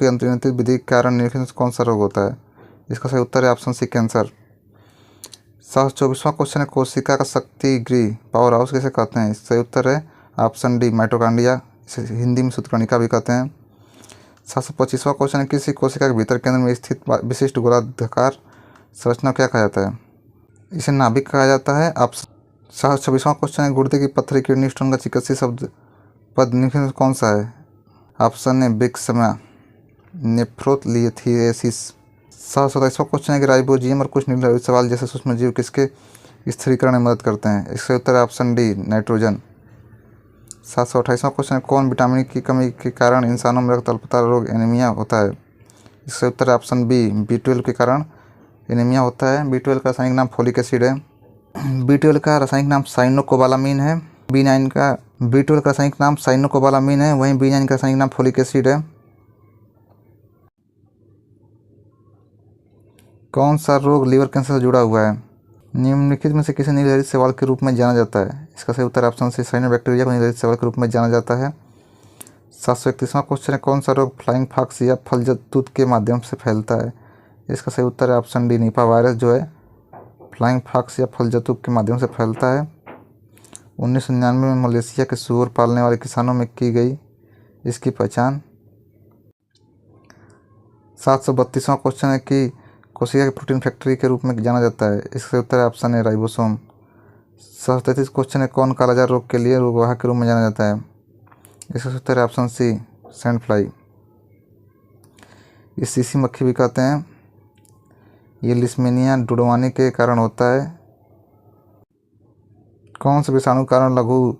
की अंतर्निहित विधि के कारण निम्नलिखित कौन सा रोग होता है? इसका सही उत्तर है ऑप्शन सी कैंसर। 724वां क्वेश्चन है कोशिका का शक्ति गृह पावर हाउस किसे कहते हैं? इसका सही उत्तर है ऑप्शन डी माइटोकॉन्ड्रिया, इसे हिंदी में सूत्रकणिका भी कहते हैं। 725वां क्वेश्चन है किसी कोशिका के भीतर केंद्र में स्थित विशिष्ट गोलाकार संरचना क्या कहा जाता है? इसे नाभिक कहा जाता है। आप 726वां क्वेश्चन है गुर्दे की पत्थरी किडनी स्टोन का चिकित्सीय शब्द पद निम्नलिखित में कौन सा है? ऑप्शन है ब्रिक्समा नेफ्रोलिथेसिस। 727वां क्वेश्चन है कि राइबोजीम और कुछ निर्धारित सवाल जैसे सूक्ष्म जीव किसके स्थिरीकरण में मदद करते हैं? इसका उत्तर है ऑप्शन डी नाइट्रोजन। 728वां क्वेश्चन है कौन विटामिन की कमी के कारण इंसानों में रक्त अल्पता रोग एनीमिया होता है? इसका उत्तर है ऑप्शन बी B12 के कारण एनीमिया होता है। B12 का रासायनिक नाम फोलिक एसिड है। B12 का रासायनिक नाम साइनोकोबालामीन है। B12 का रासायनिक नाम साइनोकोबालामीन है, वहीं B9 का रासायनिक नाम फोलिक एसिड है। कौन सा रोग लीवर कैंसर से जुड़ा हुआ है? निम्नलिखित में से किसे निर्धारित सवाल के रूप में जाना जाता है? इसका सही उत्तर ऑप्शन सी साइनोबैक्टीरिया को निर्धारित सवाल के रूप में जाना जाता है। 731वां क्वेश्चन है कौन सा रोग फ्लाइंग फॉक्स या फलजतूत के माध्यम से फैलता है? इसका सही उत्तर है ऑप्शन डी निपा वायरस जो है फ्लाइंग फॉक्स या फलजतूत के माध्यम से फैलता है। 1999 में मलेशिया के सूअर पालने वाले किसानों में की गई इसकी पहचान। 732वां क्वेश्चन है कि कोशिका की प्रोटीन फैक्ट्री के रूप में जाना जाता है? इसका उत्तर है ऑप्शन है राइबोसोम। 733 क्वेश्चन है कौन कालाजार रोग के लिए रोगवाहक के रूप में जाना जाता है? इसका उत्तर है ऑप्शन सी सैंड फ्लाई। ये सीसी मक्खी भी कहते हैं। ये लिस्मेनिया डुडवानी के कारण होता है। कौन सा विषाणु कारण लघु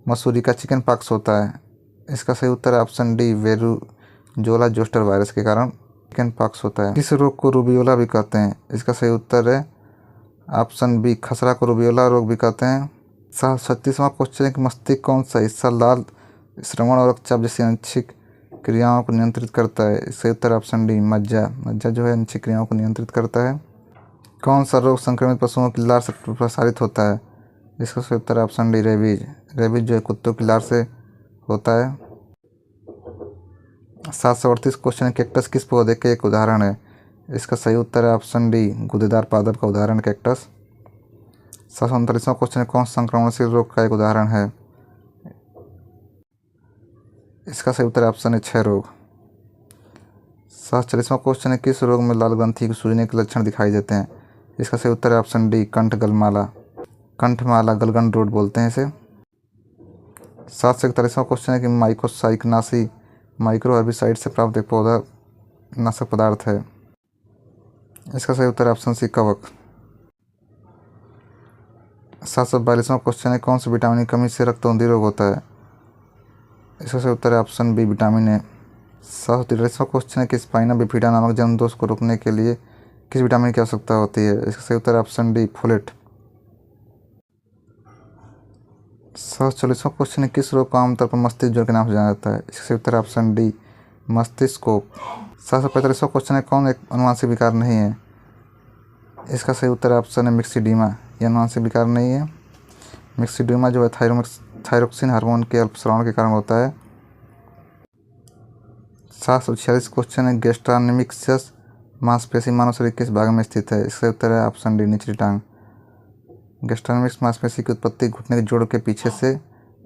मसूरी का चिकन पॉक्स होता है? इसका सही उत्तर है ऑप्शन डी वेरुजोला जोस्टर वायरस के कारण चिकन पॉक्स होता है। इस रोग को रूबियोला भी कहते हैं। इसका सही उत्तर है ऑप्शन बी खसरा को रूबियोला रोग भी कहते हैं। 736वां क्वेश्चन है कि मस्तिष्क कौन सा हिस्सा लाल श्रवण और रक्तचाप जैसी आंशिक क्रियाओं को नियंत्रित करता है? इसका उत्तर ऑप्शन डी मज्जा जो है आंशिक क्रियाओं को नियंत्रित करता है। कौन सा रोग संक्रमित पशुओं की लार से प्रसारित होता है? इसका सही उत्तर ऑप्शन डी रेबीज जो है कुत्तों की लार से होता है। 738 क्वेश्चन है कैक्टस किस पौधे के एक उदाहरण है? इसका सही उत्तर है ऑप्शन डी गूदेदार पादप का उदाहरण कैक्टस। 739वां क्वेश्चन है कौन संक्रमणशील रोग का एक उदाहरण है? इसका सही उत्तर है ऑप्शन है क्षय रोग। 740वां क्वेश्चन है किस रोग में लाल ग्रंथि के सूजने के लक्षण दिखाई देते हैं? इसका सही उत्तर है ऑप्शन डी कंठमाला गलगंड रोड बोलते हैं इसे। 741वां क्वेश्चन है कि माइकोसाइकनासी माइक्रो हर्बिसाइड से प्राप्त एक पौधा नाशक पदार्थ है? इसका सही उत्तर है ऑप्शन सी कवक। 742वां क्वेश्चन है कौन सी विटामिन की कमी से रक्तौंधी रोग होता है? इसका सही उत्तर है ऑप्शन बी विटामिन ए। 743वां क्वेश्चन है कि स्पाइना बिफिडा नामक जन्म दोष को रोकने के लिए किस विटामिन की आवश्यकता होती है? इसका सही उत्तर है ऑप्शन डी फोलेट। 744वां क्वेश्चन है किस रोग को आमतौर पर मस्तिष्क ज्वर के नाम से जाना जाता है? इसका सही उत्तर है ऑप्शन डी मस्तिष्कोप। 745वां क्वेश्चन है कौन एक अनुवांशिक विकार नहीं है? इसका सही उत्तर है ऑप्शन है मिक्सिडीमा। यह अनुवांशिक विकार नहीं है। मिक्सिडीमा जो है थायरोक्सिन हार्मोन के अल्पस्रावन के कारण होता है। 746 क्वेश्चन है गैस्ट्रोनेमिक्सियस मांसपेशी मानव शरीर के किस भाग में स्थित है? इसका उत्तर है ऑप्शन डी निचली टांग। गैस्ट्रोनेमिक्स मांसपेशी की उत्पत्ति घुटने के जोड़ के पीछे से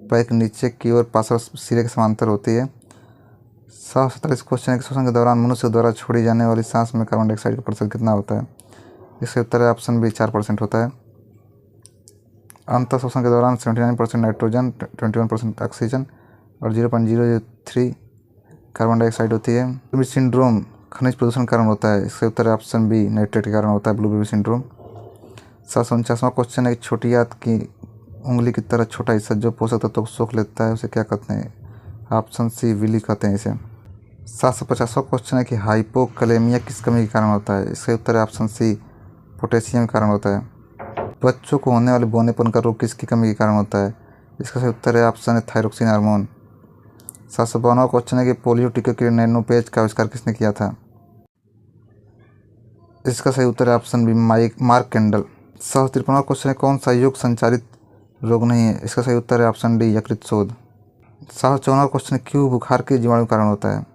पैर के नीचे की ओर पार्श्व सिरे के समांतर होती है। 747 क्वेश्चन है कि श्वसन के दौरान मनुष्य द्वारा छोड़ी जाने वाली सांस में कार्बन डाइऑक्साइड का प्रतिशत कितना होता है? इसका उत्तर है ऑप्शन बी 4% होता है। अंतः श्वसन के दौरान 79% नाइट्रोजन 21% ऑक्सीजन और 0.003 कार्बन डाइऑक्साइड होती है। ब्लू सिंड्रोम खनिज प्रदूषण के कारण होता है? इसका उत्तर है ऑप्शन बी नाइट्रेट के कारण होता है ब्लू बेबी सिंड्रोम। 749वां क्वेश्चन है कि छोटी आंत की उंगली की तरह छोटा हिस्सा जो पोषक तत्वों को सोख लेता है उसे क्या कहते हैं? ऑप्शन सी विली कहते हैं इसे। 750वां क्वेश्चन है कि हाइपोकैलेमिया किस कमी के कारण होता है? इसका उत्तर है ऑप्शन सी पोटेशियम के कारण होता है। बच्चों को होने वाले बौनेपन का रोग किसकी कमी के कारण होता है? इसका सही उत्तर है ऑप्शन है थायरोक्सिन हार्मोन। 752वां क्वेश्चन है कि पोलियो टीके के नैनो पेज का आविष्कार किसने किया था? इसका सही उत्तर है ऑप्शन बी मार्क कैंडल। 753वां क्वेश्चन है कौन सा योग संचारित रोग नहीं है? इसका सही उत्तर है ऑप्शन डी यकृत शोथ। 754वां क्वेश्चन है क्यों बुखार के जीवाणु कारण होता है?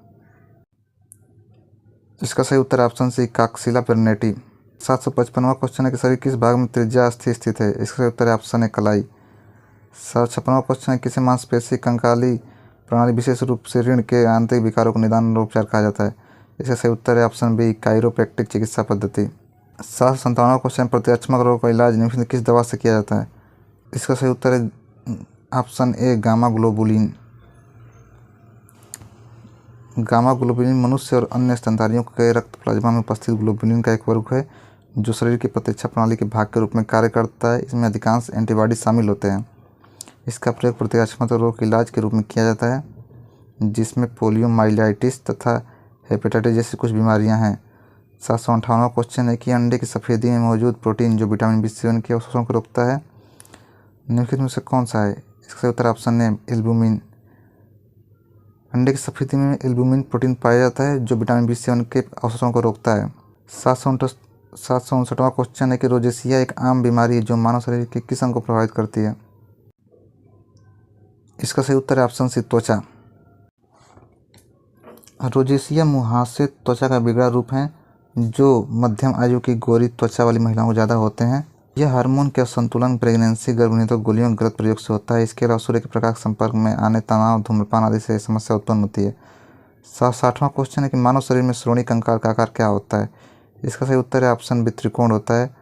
इसका सही उत्तर है ऑप्शन सी काकसिला पेर्नेटी। 755वां क्वेश्चन है कि शरीर किस भाग में त्रिज्या अस्थि स्थित है। इसका सही उत्तर है ऑप्शन ए कलाई। 756वां क्वेश्चन है किसे मांसपेशी कंकाली प्रणाली विशेष रूप से रीढ़ के आंतरिक विकारों को निदान और उपचार कहा जाता है। इसका सही उत्तर है ऑप्शन बी कायरोप्रैक्टिक चिकित्सा पद्धति। 757वां क्वेश्चन प्रतिरक्षात्मक रोग का इलाज निम्नलिखित में किस दवा से किया जाता है। इसका सही उत्तर है option A gamma globulin. Gamma globulin मनुष्य और अन्य स्तनधारियों के रक्त प्लाज्मा में उपस्थित ग्लोबुलिन का एक वर्ग है जो शरीर की प्रतिरक्षा प्रणाली के भाग के रूप में कार्य करता है। इसमें अधिकांश एंटीबॉडी शामिल होते हैं। इसका प्रयोग प्रतिरक्षात्मक रोग के इलाज के रूप में किया जाता है जिसमें पोलियोमाइलाइटिस तथा हेपेटाइटिस जैसी कुछ बीमारियां हैं। 758वां क्वेश्चन है कि अंडे की सफ़ेदी में मौजूद प्रोटीन जो विटामिन B7 के अवशोषण को रोकता है निम्नलिखित में से कौन सा है। इसका उत्तर ऑप्शन है एल्बुमिन। अंडे की सफ़ेदी में एल्बुमिन प्रोटीन पाया जाता है जो विटामिन B7 के अवशोषण को रोकता है। 759वां क्वेश्चन है कि रोजेसिया एक आम बीमारी है जो मानव शरीर के किस अंग को प्रभावित करती है। इसका सही उत्तर है ऑप्शन सी त्वचा। रोजेसिया मुहासे त्वचा का बिगड़ा रूप है जो मध्यम आयु की गोरी त्वचा वाली महिलाओं को ज़्यादा होते हैं। यह हार्मोन के असंतुलन, प्रेगनेंसी, गर्भनिरोधक गोलियों के गलत प्रयोग से होता है। इसके अलावा सूर्य के प्रकाश संपर्क में आने, तनाव, धूम्रपान आदि से समस्या उत्पन्न होती है। 760वां क्वेश्चन है कि मानव शरीर में श्रोणि कंकाल का आकार क्या होता है। इसका सही उत्तर है ऑप्शन बी त्रिकोण होता है।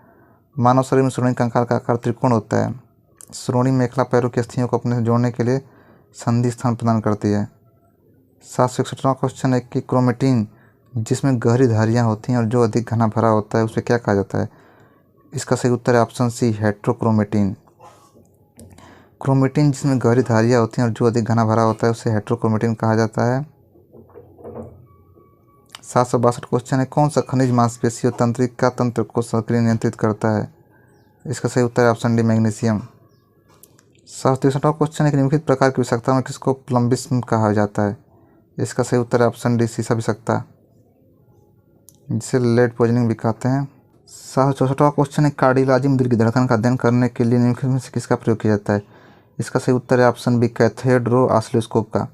मानव शरीर में श्रोणि कंकाल का आकार त्रिकोण होता है। श्रोणि मेखला पैरों की अस्थियों को अपने से जोड़ने के लिए संधि स्थान प्रदान करती है। 761वां क्वेश्चन है कि क्रोमेटिन जिसमें गहरी धारियाँ होती हैं और जो अधिक घना भरा होता है उसे क्या कहा जाता है। इसका सही उत्तर है ऑप्शन सी हेट्रोक्रोमेटिन। क्रोमेटिन जिसमें गहरी धारियाँ होती हैं और जो अधिक घना भरा होता है उसे हेट्रोक्रोमेटिन कहा जाता है। 762 क्वेश्चन है कौन सा खनिज मांसपेशी और तंत्रिका तंत्र को सक्रिय नियंत्रित करता है। इसका सही उत्तर है ऑप्शन डी मैग्नीशियम। 763वां क्वेश्चन है कि निम्नलिखित प्रकार की विषाक्तता में किसको प्लम्बिस्म कहा जाता है। इसका सही उत्तर है ऑप्शन डी सीसा विषाक्तता जिसे लेड पॉइजनिंग भी कहते हैं। 764वां क्वेश्चन है कार्डियोलॉजी में दिल की धड़कन का अध्ययन करने के लिए निम्नलिखित में से किसका प्रयोग किया जाता है। इसका सही उत्तर है ऑप्शन बी कैथेड्रो ऑसिलोस्कोप का।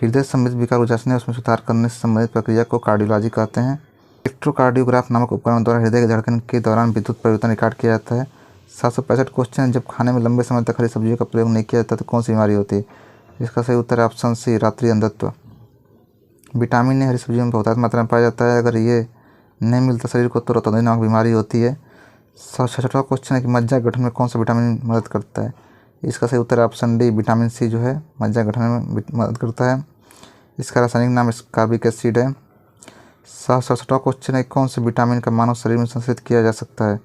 हृदय संबंधित विकार को जांचने और उसमें सुधार करने से संबंधित प्रक्रिया को कार्डियोलॉजी कहते हैं। इलेक्ट्रोकार्डियोग्राफ नामक उपकरण द्वारा हृदय की धड़कन के दौरान विद्युत परिवर्तन रिकॉर्ड किया जाता है। 765 क्वेश्चन है जब खाने में लंबे समय तक हरी सब्जियों का प्रयोग नहीं किया जाता तो कौन सी बीमारी होती है। इसका सही उत्तर है ऑप्शन सी रात्रि अंधत्व। विटामिन ए हरी सब्जियों में बहुत मात्रा में पाया जाता है। अगर ये नहीं मिलता शरीर को तो रतौंधी नामक बीमारी होती है। 766वां क्वेश्चन है कि मज्जा गठन में कौन सा विटामिन मदद करता है। इसका सही उत्तर है ऑप्शन डी विटामिन सी जो है मज्जा गठन में मदद करता है। इसका रासायनिक नाम कार्बिक एसिड है। 767वां क्वेश्चन है कौन से विटामिन का मानव शरीर में संश्लेषित किया जा सकता है।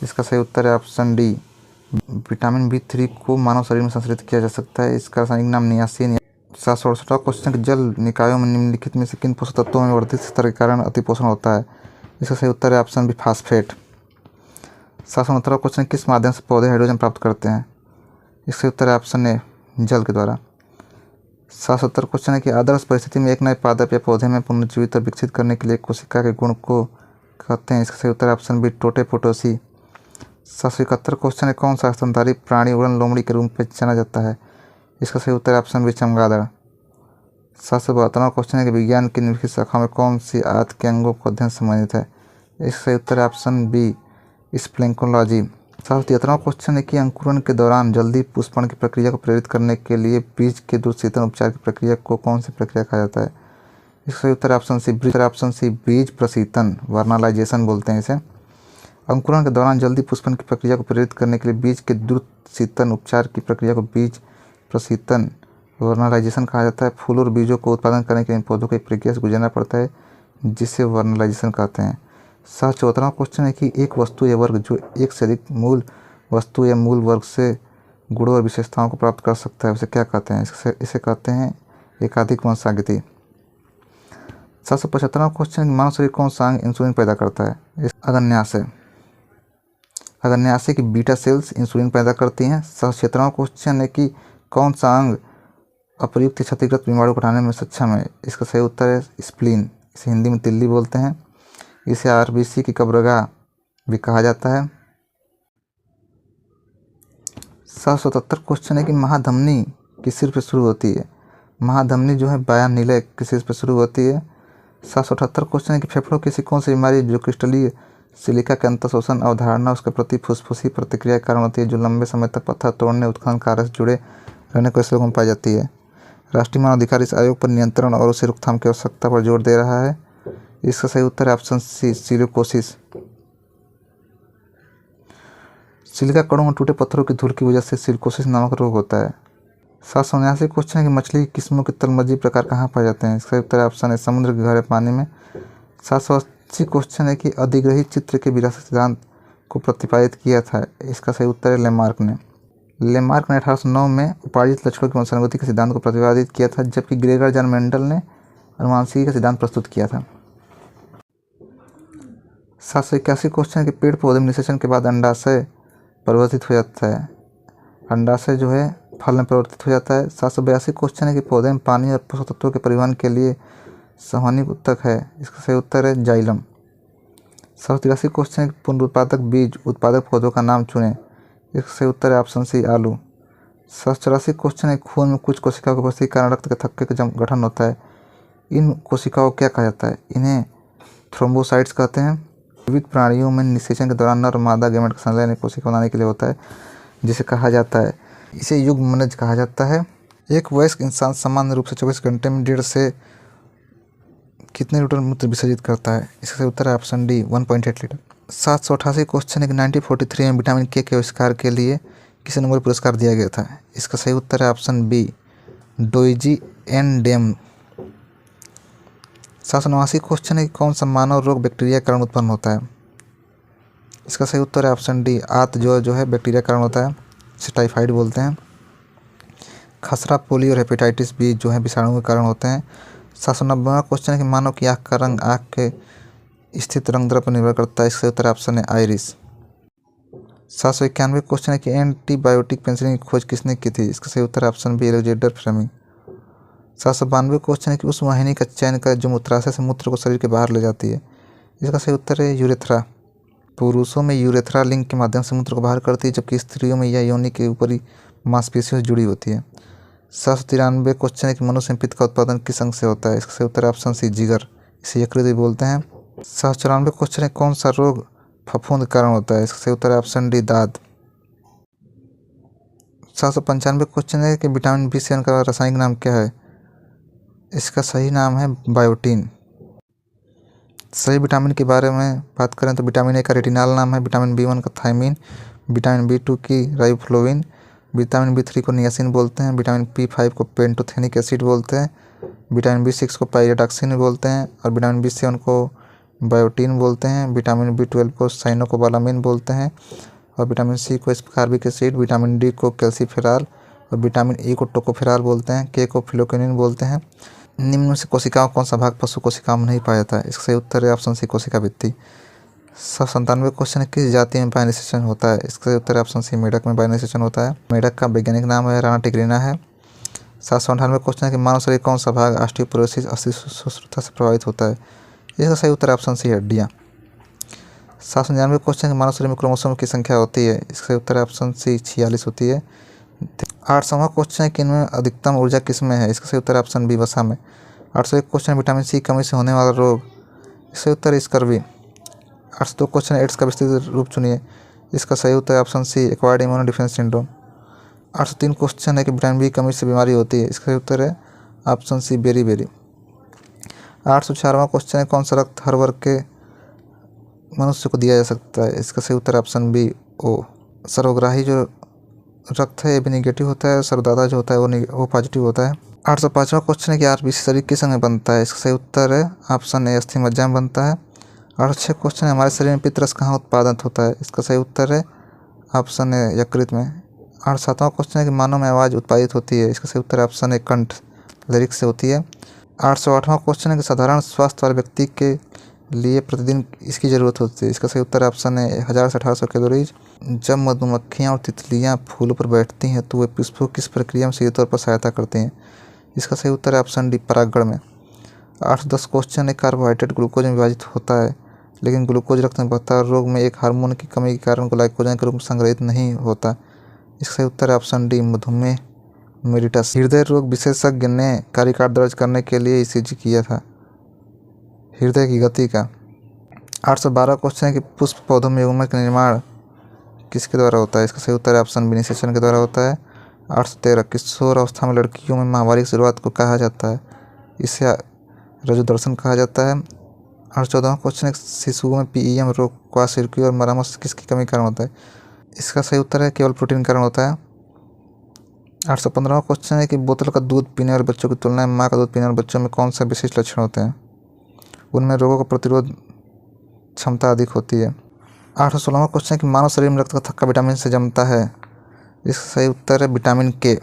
इसका सही उत्तर है ऑप्शन डी विटामिन B3 को मानव शरीर में संश्लेषित किया जा सकता है। इसका रासायनिक नाम नियासिन। 768वां क्वेश्चन कि जल निकायों में निम्नलिखित में से किन पोषक तत्वों में वर्धित स्तर के कारण अतिपोषण होता है। इसका सही उत्तर है ऑप्शन बी फास्फेट। 769वां क्वेश्चन किस माध्यम से पौधे हाइड्रोजन प्राप्त करते हैं। इसका उत्तर है ऑप्शन ए जल के द्वारा। 770 क्वेश्चन है कि आदर्श परिस्थिति में एक नए पादप या पौधे में पुनर्जीवित और विकसित करने के लिए कोशिका के गुण को कहते हैं। इसका सही उत्तर है ऑप्शन बी टोटेपोटोसी। 771 क्वेश्चन है कौन सा स्तनधारी प्राणी उड़न लोमड़ी के रूप में जाना जाता है। इसका सही उत्तर है ऑप्शन बी चमगादड़। 772वां क्वेश्चन है कि विज्ञान की निम्नलिखित शाखा में कौन सी आंत के अंगों को अध्ययन संबंधित है। इसका सही उत्तर है ऑप्शन बी स्प्लेंकोलॉजी। 773वां क्वेश्चन है कि अंकुरण के दौरान जल्दी पुष्पण की प्रक्रिया को प्रेरित करने के लिए बीज के दूरशीतन उपचार की प्रक्रिया को कौन सी प्रक्रिया कहा जाता है। इसका सही उत्तर है ऑप्शन सी बीज प्रशीतन वर्नालाइजेशन बोलते हैं इसे। अंकुरण के दौरान जल्दी पुष्पन की प्रक्रिया को प्रेरित करने के लिए बीज के द्रुतशीतन उपचार की प्रक्रिया को बीज प्रशीतन वर्नालाइजेशन कहा जाता है। फूल और बीजों को उत्पादन करने के लिए पौधों को एक प्रक्रिया से गुजरना पड़ता है जिसे वर्नालाइजेशन कहते हैं। 774वां क्वेश्चन है कि एक वस्तु या वर्ग जो एक से अधिक मूल वस्तु या मूल वर्ग से गुणों और विशेषताओं को प्राप्त कर सकता है उसे क्या कहते हैं। इसे कहते हैं एकाधिक वंशागति। 775वां क्वेश्चन मानव शरीर कौन सा अंग इंसुलिन पैदा करता है। अग्न्याशय। अग्न्याशय की बीटा सेल्स इंसुलिन पैदा करती हैं। 776वां क्वेश्चन है कि कौन सा अंग अप्रयुक्त क्षतिग्रस्त बीमारियों को हटाने में सक्षम है। इसका सही उत्तर है स्प्लीन। इसे हिंदी में तिल्ली बोलते हैं। इसे RBC की कब्रगाह भी कहा जाता है। 777 क्वेश्चन है कि महाधमनी किस सिर पर शुरू होती है। महाधमनी जो है बायां नीले के सिर पर शुरू होती है। 778 क्वेश्चन है कि फेफड़ों की ऐसी कौन सी बीमारी है जो क्रिस्टलीय सिलिका के अंतःशोषण अवधारणा उसके प्रति फुसफुसी प्रतिक्रिया के कारण होती है, जो लंबे समय तक पत्थर तोड़ने उत्खनन कार्य से जुड़े रहने को ऐसे लोगों में पाई जाती है। राष्ट्रीय मानवाधिकार इस आयोग पर नियंत्रण और उसे रोकथाम की आवश्यकता पर जोर दे रहा है। इसका सही उत्तर है ऑप्शन सी, सिलिकोसिस। सिलिका कणों और टूटे पत्थरों की धूल की वजह से सिलिकोसिस नामक रोग होता है। 779 क्वेश्चन है कि मछली की किस्मों के तलमज्जी प्रकार कहाँ पाए जाते हैं। इसका उत्तर है ऑप्शन है समुद्र के गहरे पानी में। 780 क्वेश्चन है कि अधिग्रहित चित्र के विरासत सिद्धांत को प्रतिपादित किया था। इसका सही उत्तर है लेमार्क ने। लेमार्क ने 1809 में उपार्जित लक्षणों की वंशानुगति के सिद्धांत को प्रतिपादित किया था, जबकि ग्रेगर जॉन मेंडल ने अनुवांशिकी का सिद्धांत प्रस्तुत किया था। 781 क्वेश्चन है कि पेड़ पौधे में निषेचन के बाद अंडाशय परिवर्तित हो जाता है। अंडाशय जो है फल में परिवर्तित हो जाता है। 782 क्वेश्चन है कि पौधे में पानी और पोषक तत्वों के परिवहन के लिए संवहनी उत्तक है। इसका सही उत्तर है जाइलम। 783 क्वेश्चन है कि पुनरुत्पादक बीज उत्पादक पौधों का नाम चुनें। इसका सही उत्तर है ऑप्शन सी, आलू। 784 क्वेश्चन है खून में कुछ कोशिकाओं की उपस्थिति के कारण रक्त के थक्के का गठन होता है। इन कोशिकाओं को क्या कहा जाता है? इन्हें थ्रोम्बोसाइट्स कहते हैं। विविध प्राणियों में निषेचन के दौरान नर और मादा गैमेट का संलयन कोशिका बनाने के लिए होता है, जिसे कहा जाता है, इसे युग्म मनज कहा जाता है। एक वयस्क इंसान सामान्य रूप से 24 घंटे में 1.5 से कितने लीटर मूत्र विसर्जित करता है? इसका उत्तर है ऑप्शन डी, 1.8 लीटर। 788 क्वेश्चन है कि 1943 में विटामिन के आविष्कार के लिए किसे नोबेल पुरस्कार दिया गया था? इसका सही उत्तर है option B, Doisy and Dam. 789 question है कि कौन सा मानव रोग बैक्टीरिया के कारण उत्पन्न होता है? इसका सही उत्तर है ऑप्शन डी, आत जो है बैक्टीरिया के कारण होता है, इसे टाइफाइड बोलते हैं। खसरा, पोलियो और हेपेटाइटिस बी जो है विषाणु के कारण होते हैं। 790वां क्वेश्चन है कि मानव की आँख का रंग आँख के स्थित रंग द्रव्य पर निर्भर करता है। इसका उत्तर ऑप्शन है आइरिस। 791 क्वेश्चन है कि एंटीबायोटिक पेनिसिलिन की खोज किसने की थी? इसका सही उत्तर option B, Alexander Fleming. 792 question है कि उस वाहिनी का चयन करें जो मूत्राशय से मूत्र को शरीर के बाहर ले जाती है। इसका सही उत्तर है यूरेथ्रा। पुरुषों में यूरेथ्रा लिंग के माध्यम से मूत्र को बाहर करती है, जबकि स्त्रियों में यह योनि के ऊपरी मांसपेशियों से जुड़ी होती है। 793 क्वेश्चन है कि मनुष्य में पित्त का उत्पादन किस अंग से होता है? इसका सही उत्तर ऑप्शन सी, जिगर, इसे यकृत भी बोलते हैं। 794 क्वेश्चन है कौन सा रोग फफूंद के कारण होता है? इसका सही उत्तर है ऑप्शन डी, दाद। 795 क्वेश्चन है कि विटामिन बी सेवन का रासायनिक नाम क्या है? इसका सही नाम है बायोटीन। सही विटामिन के बारे में बात करें तो विटामिन ए का रेटिनॉल नाम है, विटामिन बी1 का थायमीन, विटामिन बी2 की राइबोफ्लोविन, विटामिन बी3 को नियासिन बोलते हैं, विटामिन बी5 को पेंटोथेनिक एसिड बोलते हैं, विटामिन बी6 को पायरिडॉक्सिन बोलते हैं और विटामिन बी7 को बायोटीन बोलते हैं, विटामिन बी12 को साइनोकोबालामिन बोलते हैं और विटामिन सी को स्कार्बिक एसिड, विटामिन डी को कैल्सीफेरॉल और विटामिन ई को टोकोफेरॉल बोलते हैं, के को फिलोक्विनिन बोलते हैं। निम्न में से कोशिकाओं कौन सा भाग पशु कोशिकाओं में नहीं पाया जाता है? इसका सही उत्तर है ऑप्शन सी, कोशिका भित्ति। 797 क्वेश्चन है किस जाति में बायोनिसेशन होता है? इसका सही उत्तर है ऑप्शन सी, मेढक में बायोनिसेशन होता है। मेढक का वैज्ञानिक नाम है राणा टिग्रिना है। 798 क्वेश्चन है कि मानव शरीर कौन सा भाग ऑस्टियोपोरोसिस अस्थि सुषुप्तता से प्रभावित होता है? इसका सही उत्तर ऑप्शन सी, हड्डियाँ। 799 क्वेश्चन है कि मानव शरीर में क्रोमोसोम की संख्या होती है? इसका सही उत्तर ऑप्शन सी, 46 होती है। 800वां क्वेश्चन है कि इनमें अधिकतम ऊर्जा किस में है? इसका सही उत्तर ऑप्शन बी, वसा में। 801 क्वेश्चन विटामिन सी कमी से होने वाला रोग, इसका उत्तर स्कर्वी। 802 क्वेश्चन एड्स का विस्तृत रूप चुनिए। इसका सही उत्तर है option C, acquired immuno defence syndrome. 803 question है कि विटामिन बी कमी से बीमारी होती है? इसका सही उत्तर है ऑप्शन सी, बेरी। 804वां क्वेश्चन है कौन सा रक्त हर वर्ग के मनुष्य को दिया जा सकता है? इसका सही उत्तर ऑप्शन बी, ओ। सर्वग्राही जो रक्त है ये भी निगेटिव होता है, सर्वदाता जो होता है वो पॉजिटिव होता है। 805वां क्वेश्चन है कि आरबीसी शरीर किस अंग में बनता है? इसका सही उत्तर है ऑप्शन ए, अस्थि मज्जा में बनता है। 806 क्वेश्चन है हमारे शरीर में पित्तरस कहाँ उत्पादन होता है? इसका सही उत्तर है ऑप्शन ए, यकृत में। 807वां क्वेश्चन है कि मानव में आवाज़ उत्पादित होती है? इसका सही उत्तर है ऑप्शन ए, कंठ, लिरिक्स से होती है। 808वां क्वेश्चन है कि साधारण स्वास्थ्य वाले व्यक्ति के लिए प्रतिदिन इसकी ज़रूरत होती है? इसका सही उत्तर ऑप्शन है 1000 से 1800 कैलोरीज। जब मधुमक्खियाँ और तितलियाँ फूलों पर बैठती हैं तो वे पुष्पों किस प्रक्रिया में सीधे तौर पर सहायता करती हैं? इसका सही उत्तर है ऑप्शन डी, परागण में। 810 क्वेश्चन है कार्बोहाइड्रेट ग्लूकोज में विभाजित होता है, लेकिन ग्लूकोज रक्त में बढ़ता है। रोग में एक हार्मोन की कमी के कारण ग्लाइकोजन के रूप में संग्रहित नहीं होता। इसका सही उत्तर है ऑप्शन डी, मधुमेह मेलिटस। हृदय रोग विशेषज्ञ ने कार्यकाल दर्ज करने के लिए ईसीजी किया था? हृदय की गति का। 812 क्वेश्चन है कि पुष्प पौधों में उम्र का निर्माण किसके द्वारा होता है? इसका सही उत्तर है ऑप्शन बी निषेचन के द्वारा होता है। 813 किशोर अवस्था में लड़कियों में माहवारी की शुरुआत को कहा जाता है? इसे रजुदर्शन कहा जाता है। 814 क्वेश्चन है शिशुओं में पीईएम रोग क्वार्सिल्की और मरामस किसकी कमी कारण होता है? इसका सही उत्तर है केवल प्रोटीन कारण होता है। 815 क्वेश्चन है कि बोतल का दूध पीने वाले बच्चों की तुलना में माँ का दूध पीने वाले बच्चों में कौन सा विशिष्ट लक्षण होते हैं? उनमें रोगों का प्रतिरोध क्षमता अधिक होती है। 816 क्वेश्चन है कि मानव शरीर में रक्त का थक्का विटामिन से जमता है? इसका सही उत्तर है विटामिन के।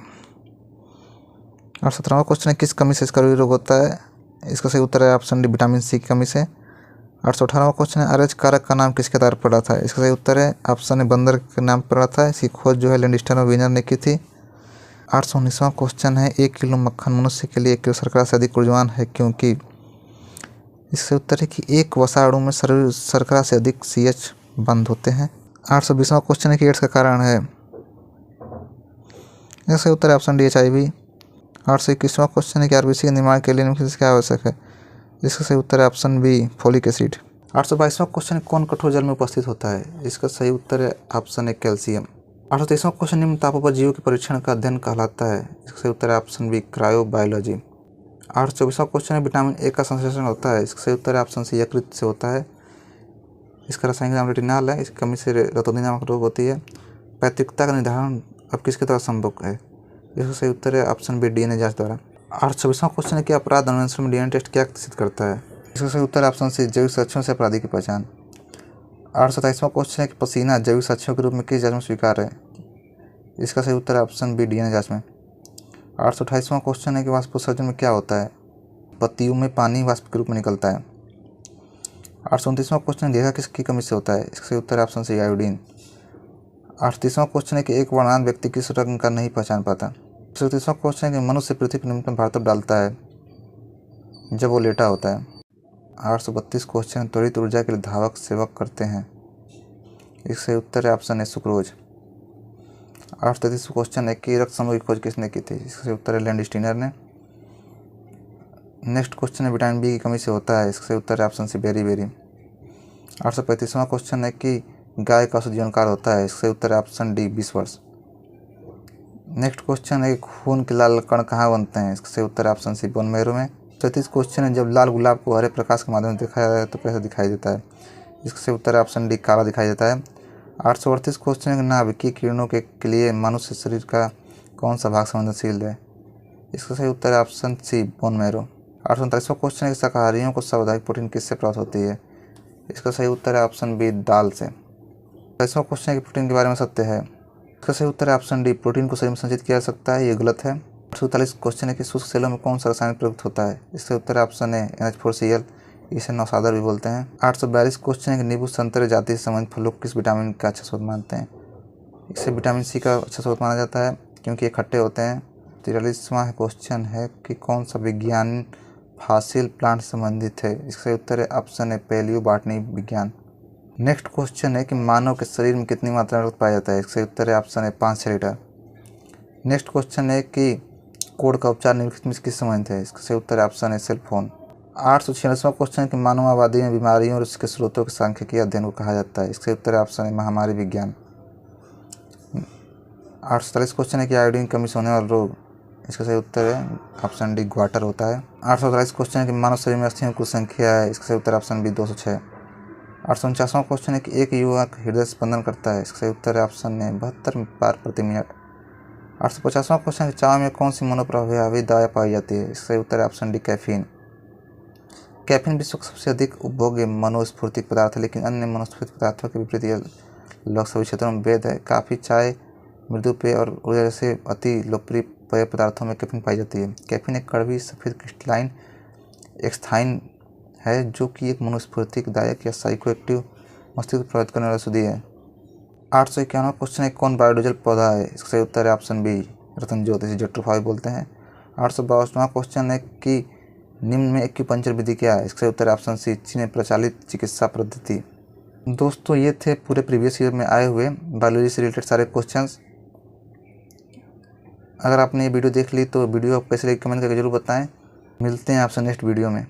817 क्वेश्चन है किस कमी से स्कर्वी रोग होता है? इसका सही उत्तर है ऑप्शन डी विटामिन सी की कमी से। 818 क्वेश्चन है आरएच कारक का नाम किसके आधार पर पड़ा था? इसका सही उत्तर है ऑप्शन ए बंदर के नाम पर पड़ा था। इसकी खोज जो है लैंडस्टर और विनर ने की थी। 819वां क्वेश्चन है 1 किलो मक्खन मनुष्य के लिए 1 किलो शर्करा से अधिक ऊर्जावान है क्योंकि? इसका उत्तर है कि एक वसा अणु में शर्करा से अधिक CH बंद होते हैं। 820वां क्वेश्चन है कि एड्स का कारण है? इसका सही उत्तर है ऑप्शन डी HIV। 821वां क्वेश्चन है कि आरबीसी के निर्माण के लिए निम्नलिखित में से क्या आवश्यक है? इसका सही उत्तर है ऑप्शन बी फोलिक एसिड। 822वां क्वेश्चन है कौन कठोर जल में उपस्थित होता है? इसका सही उत्तर है ऑप्शन ए कैल्शियम। 823वां क्वेश्चन निम्न तापों पर जीवों के परीक्षण का अध्ययन कहलाता है? इसका सही उत्तर है ऑप्शन बी क्रायोबायोलॉजी। 824वां क्वेश्चन है विटामिन ए का संश्लेषण होता है? इसका सही उत्तर है ऑप्शन सी यकृत से होता है। इसका रासायनिक नाम रेटिनॉल है। इसकी कमी से रतौंधी नामक रोग होती है। पैतृकता का निर्धारण अब किसके द्वारा संभव है? इसका सही उत्तर है ऑप्शन बी DNA जांच द्वारा। 826वां क्वेश्चन है कि अपराध अन्वेषण में DNA टेस्ट क्या सिद्ध करता है? इसका सही उत्तर है ऑप्शन सी जैविक साक्ष्यों से अपराधी की पहचान। 827वां क्वेश्चन है कि पसीना जैविक साक्ष्यों के रूप में किस जांच में स्वीकार है? इसका सही उत्तर है ऑप्शन बी DNA जांच में। 828वां क्वेश्चन है कि वाष्पोत्सर्जन में क्या होता है? पत्तियों में पानी वाष्प के रूप में निकलता है। 829वां क्वेश्चन दीर्घा किसकी कमी से होता है? इसका सही उत्तर है ऑप्शन सी आयोडीन। 38वां क्वेश्चन है कि एक वर्णवान व्यक्ति किस रंग का नहीं पहचान पाता? 37वां क्वेश्चन है कि मनुष्य पृथ्वी पर न्यूनतम भार तब डालता है जब वो लेटा होता है? 832 क्वेश्चन त्वरित ऊर्जा के लिए धावक सेवक करते हैं? इसका सही उत्तर है ऑप्शन ए सुक्रोज। 833 क्वेश्चन है कि रक्त समूह की खोज किसने की थी? इसका सही उत्तर है लैंडस्टीनर ने। नेक्स्ट क्वेश्चन है विटामिन बी की कमी से होता है? इसका सही उत्तर है ऑप्शन सी बेरी। 835वां क्वेश्चन है कि गाय का औसत जीवन काल होता है? इसका सही उत्तर है ऑप्शन डी 20 वर्ष। नेक्स्ट क्वेश्चन है कि खून के लाल कण कहाँ बनते हैं? इसका सही उत्तर है ऑप्शन सी बोन मैरो में। 34 क्वेश्चन है जब लाल गुलाब को हरे प्रकाश के माध्यम से दिखाया जाए तो कैसा दिखाई देता है? इसका सही उत्तर है ऑप्शन डी काला दिखाई देता है। 838 क्वेश्चन है कि नाभिकीय किरणों के लिए मनुष्य शरीर का कौन सा भाग संवेदनशील है? इसका सही उत्तर है ऑप्शन सी बोन मैरो। 839वां क्वेश्चन है कि शाकाहारियों को सामुदायिक प्रोटीन किससे प्राप्त होती है? इसका सही उत्तर है ऑप्शन बी दाल से। 40वां क्वेश्चन है कि प्रोटीन के बारे में सत्य है? इसका सही उत्तर है ऑप्शन डी प्रोटीन को शरीर में संचित किया जा सकता है, ये गलत है। 840 क्वेश्चन है कि शुष्क सेलों में कौन सा रसायन प्रयुक्त होता है? इसका उत्तर है ऑप्शन ए NH4Cl, इसे नौसादर भी बोलते हैं। 842 क्वेश्चन है कि नींबू संतरे जाति से संबंधित फलों को किस विटामिन का अच्छा स्रोत मानते हैं? इसे विटामिन सी का अच्छा स्रोत माना जाता है क्योंकि ये खट्टे होते हैं। 43वां क्वेश्चन है कि कौन सा विज्ञान फॉसिल प्लांट से संबंधित है? इसका उत्तर है ऑप्शन ए पैलियो बॉटनी विज्ञान। नेक्स्ट क्वेश्चन है कि मानव के शरीर में कितनी मात्रा में रक्त पाया जाता है? इसका उत्तर है ऑप्शन है 5-6 लीटर। नेक्स्ट क्वेश्चन है कि कोढ़ का उपचार निम्नलिखित में किस संबंधित है? इसका उत्तर है ऑप्शन है सेल फोन। 846वां क्वेश्चन है कि मानव आबादी में बीमारियों और उसके स्रोतों के सांख्यिकीय अध्ययन को कहा जाता है? इसका उत्तर है ऑप्शन है महामारी विज्ञान। 847 क्वेश्चन है कि आयोडीन कमी से होने वाला रोग? इसका सही उत्तर है ऑप्शन डी ग्वाटर होता है। 847 क्वेश्चन है कि मानव शरीर में अस्थियों की कुल संख्या है? इसका सही उत्तर ऑप्शन बी 206। 849वां क्वेश्चन है कि एक युवक हृदय स्पंदन करता है? इसका सही उत्तर है ऑप्शन ए 72 बार प्रति मिनट। 850वां क्वेश्चन है कि चाय में कौन सी मनोप्रभावी दवा पाई जाती है? इसका सही उत्तर है ऑप्शन डी कैफीन। कैफीन विश्व का सबसे अधिक उपभोग्य मनोस्फूर्तिक पदार्थ है, लेकिन अन्य मनोस्फूर्तिक पदार्थों के विपरीत यह लगभग सभी क्षेत्रों में वैध है। काफ़ी, चाय, मृदु पेय और ऊर्जा जैसे अति लोकप्रिय पेय पदार्थों में कैफीन पाई जाती है। कैफीन एक कड़वी सफ़ेद क्रिस्टलाइन एक्स्थाइन है जो कि एक मनोस्फूर्तिक दायक या साइकोएक्टिव मस्तिष्क को प्रभावित करने वाली औषधि है। 851वां क्वेश्चन है कौन बायोडीजल पौधा है? इसका सही उत्तर है ऑप्शन बी रतन ज्योति, इसे जट्रोफाई बोलते हैं। 852वां क्वेश्चन है कि निम्न में एक्यूपंक्चर विधि क्या है? इसका उत्तर है ऑप्शन सी चीन में प्रचलित चिकित्सा पद्धति। दोस्तों ये थे पूरे प्रीवियस ईयर में आए हुए बायोलॉजी से रिलेटेड सारे क्वेश्चंस। अगर आपने ये वीडियो देख ली तो वीडियो आपको कैसे लगी कमेंट करके जरूर बताएं। मिलते हैं आपसे नेक्स्ट वीडियो में।